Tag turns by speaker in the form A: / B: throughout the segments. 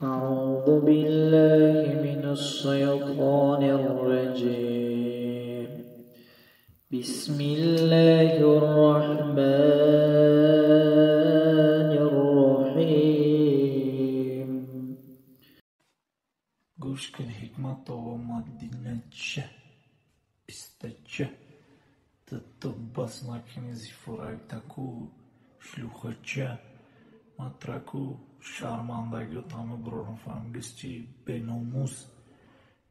A: أعوذ بالله من الشيطان الرجيم. بسم الله الرحمن الرحيم.
B: گوش کن حکمت و مدینچه بیستچه تطبس نکنی زیفورای تکو شلوخچه مطرکو شرمندگی و تامه برورم فهمگستی بیناموز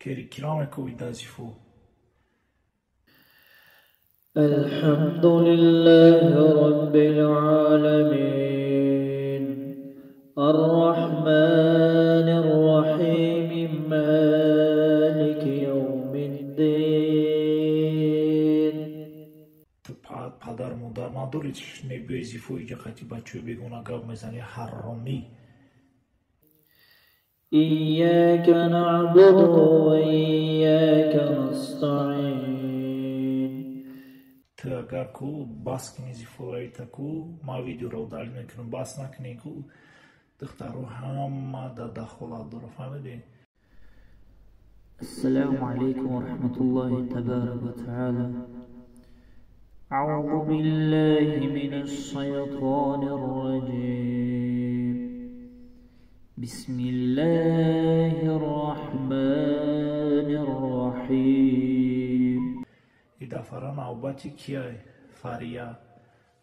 B: کری کرامه کوی دازیفو.
A: الحمد لله رب العالمين الرحمن الرحيم مالك يوم الدين.
B: پدر مادر نداری نبی زیفوی که خطی بچه بگونه گب میزنی حرامی.
A: إياك نعبد وإياك نستعين.
B: تو اگر کو باس کنی زیفوی تکو ما ویدیو رو داری میکنم باس نکنی کو دخترو همه دخولات داره فهمیدی؟
A: السلام عليكم ورحمة الله تبارك وتعالى. أعوذ بالله من الشيطان الرجيم. بسم الله الرحمن الرحيم.
B: ایده فرا نوبتی کیه؟ فاریا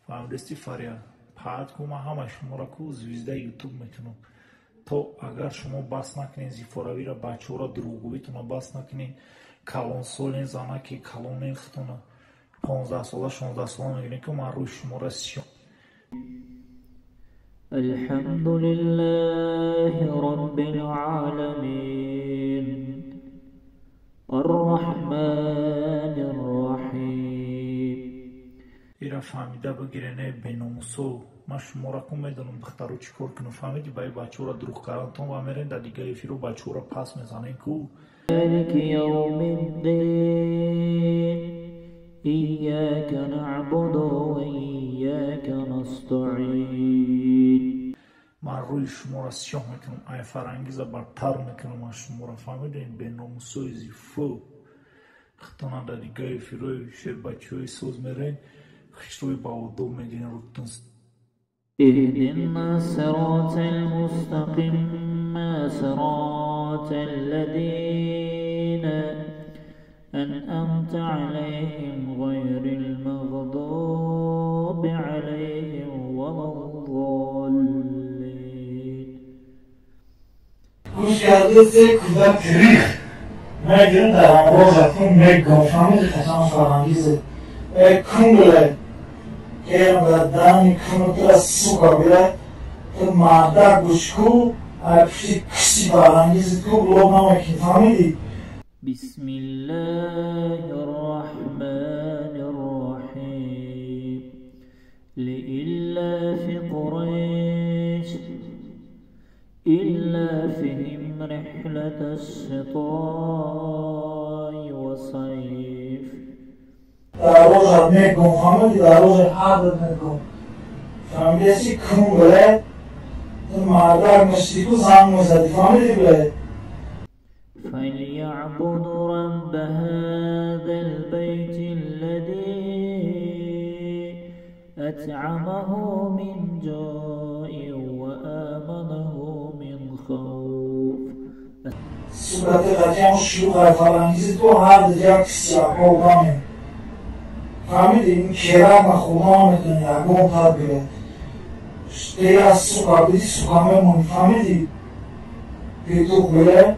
B: فهمیدستی فاریا پاد کو ما همه شما را کو زویزده یوتیوب میکنم تو اگر شما باس نکنین زیفوراوی را بچه را دروگویتون باس نکنین کلون سولین زنه که کلون ختونه 15 ساله 16 ساله میگنین که من روی شما را سیون.
A: الحمد لله رب العالمين الرحمن الرحيم.
B: ایره فهمیده بگیرنه بیناموسو من شما را کن میدونم دخترو چی کار کنم فهمیدی باید بچه را دروغ کردن و میرین در دیگه فیرو بچه را پس میزنین کو.
A: مالك يوم الدين إياك نعبد وإياك نستعين.
B: من روی شما را سیاه میکنم ای فرانگیزه برتر میکنم من شما را فهمیدین بیناموسوی زیفو خطانه در دیگه فیروی شیر بچه های سوز میرین خشتوی باودو میگین روتون.
A: اهدنا الصراط المستقيم صراط الذين أنعمت عليهم غير المغضوب عليهم ولا الضالين.
B: گوش کرده زی کودک تریخ میگیرن در امروز اکنون میگم فهمید خشم فرانگیزه کنگله که در دانی کنو تر سوکا بیره تو مادر گوش کو پشتی کسی فرانگیزه تو بلو نمکی فهمیدی؟
A: بسم الله الرحمن الرحيم. لإلاف قريش إلافهم رحلة الشتاء والصيف.
B: در روز میگم فهمیدی در روز حدد میگم فهمیدی سی کنگله تو مادر مشتی کو زنگ میزدی فهمیدی بله؟
A: فليعبدوا رب هذا البيت الذي أطعمه من جوع وآمنه من خوف.
B: صورت قدیم شلوغ فرانگیزی تو هر دیگر کسی اقوامه فهمیدی این کرم خدا میتونی اقوام تا بیره دیر از سوکا بیدی سوکا میمونی فهمیدی بیتو بیره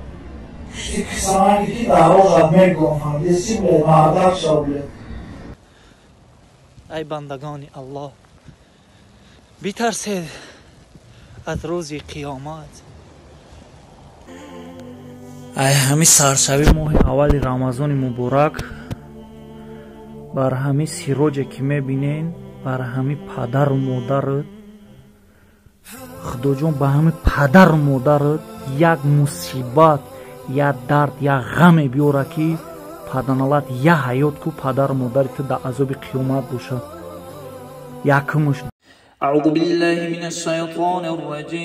B: پشتی کسانگی که در روزت میگم فهمیدی سی بله مردک شا بله.
C: ای بندگان الله بترسید از روز قیامت. ای همی سرشبی ماه اول رمضان مبارک بر همی سیروجه که میبینین بر همی پدر و مادرت خدا جان به همی پدر و مادرت یک مصیبت یا درد یا غم بیاره که پدرنالات یا حیات کو پدر و مادرت در عذاب قیامت باشه یکمش.
A: أعوذ بالله من الشيطان الرجيم.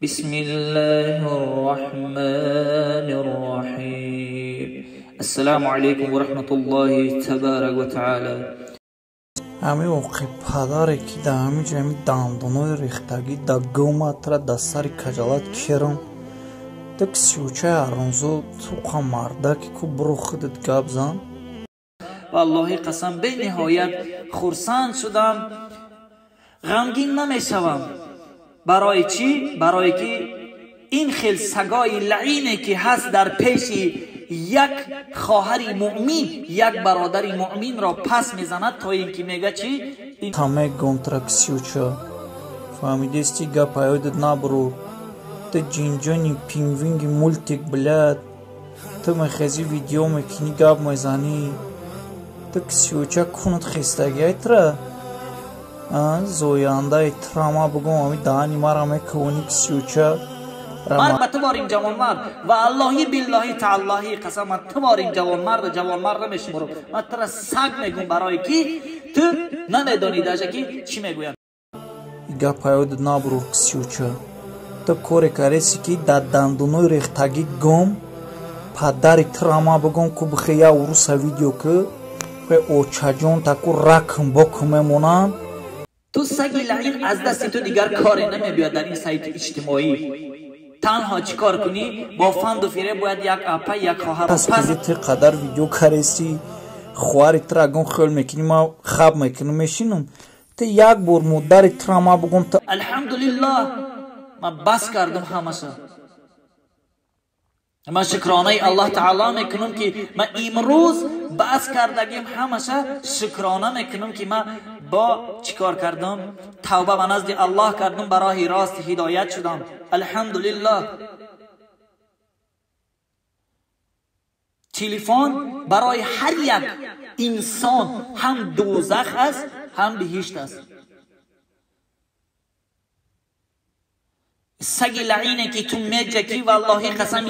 A: بسم الله الرحمن الرحیم. السلام علیکم و رحمت الله تبارک و تعالی.
C: ҳамин воқеъ падаре ки да ҳаминҷо ҳамин дандонои рехтагӣ да гӯматра да сари каҷалат керам да кисиючаи ҳаронзо туқа мардаки ку бuro худат гап зан.
A: والله قسم بینهایت خرسند شدم، غمگین نمیشوم. برای چی؟ برای که این خیل سگای لعینه که هست در پیش یک خواهر مؤمن، یک برادر مؤمن را پس میزند تا اینکه میگه چی؟
C: همه گونترا کسیوچا فهمیدستی گپ یادت نبرو. تو جینجانی پینگوینگی مولتیک بلد تو مخزی ویدیو میکنی گپ میزنی تو کسیوچا کنت خستگی ایتره زویانده ایترامه بگم همی دهانی مرا میکنی کسیوچا
A: مرد به تو باریم جوان مرد و اللهی باللهی تعالهی قسم تو باریم جوان مرد نمیشمرم. من ترا سگ میگم برای کی تو نمیدانی داشته کی چی میگویم.
C: گپ یادت نبرو کسیوچا تو کوری کاریسی که در دندونوی ریختگی گم پدری ترامه بگم که بخیه وروسا ویدیو که اوچاجون تاکو رکم بکمه مونم.
A: تو سگی لعین از دست تو دیگر کاری نمیبید در این سایت اجتماعی. تنها چی کار کنی؟ با فند و فیره باید یک اپا یک خواهر
C: پس تی قدر ویدیو کاریسی خواری تراگون خیل میکنی ما خواب میکنم میشینم تو یک بار مدر ترامه بگم تا
A: الحمدلله من بس کردم همشا. من شکرانه الله تعالی میکنم که من امروز بس کردگیم همشا شکرانه میکنم که من با چیکار کردم توبه به نزد الله کردم برای راست هدایت شدم. الحمدلله. تلفن برای هر یک انسان هم دوزخ است هم بهشت است. سگ لعینه که تو میجکی والله قسم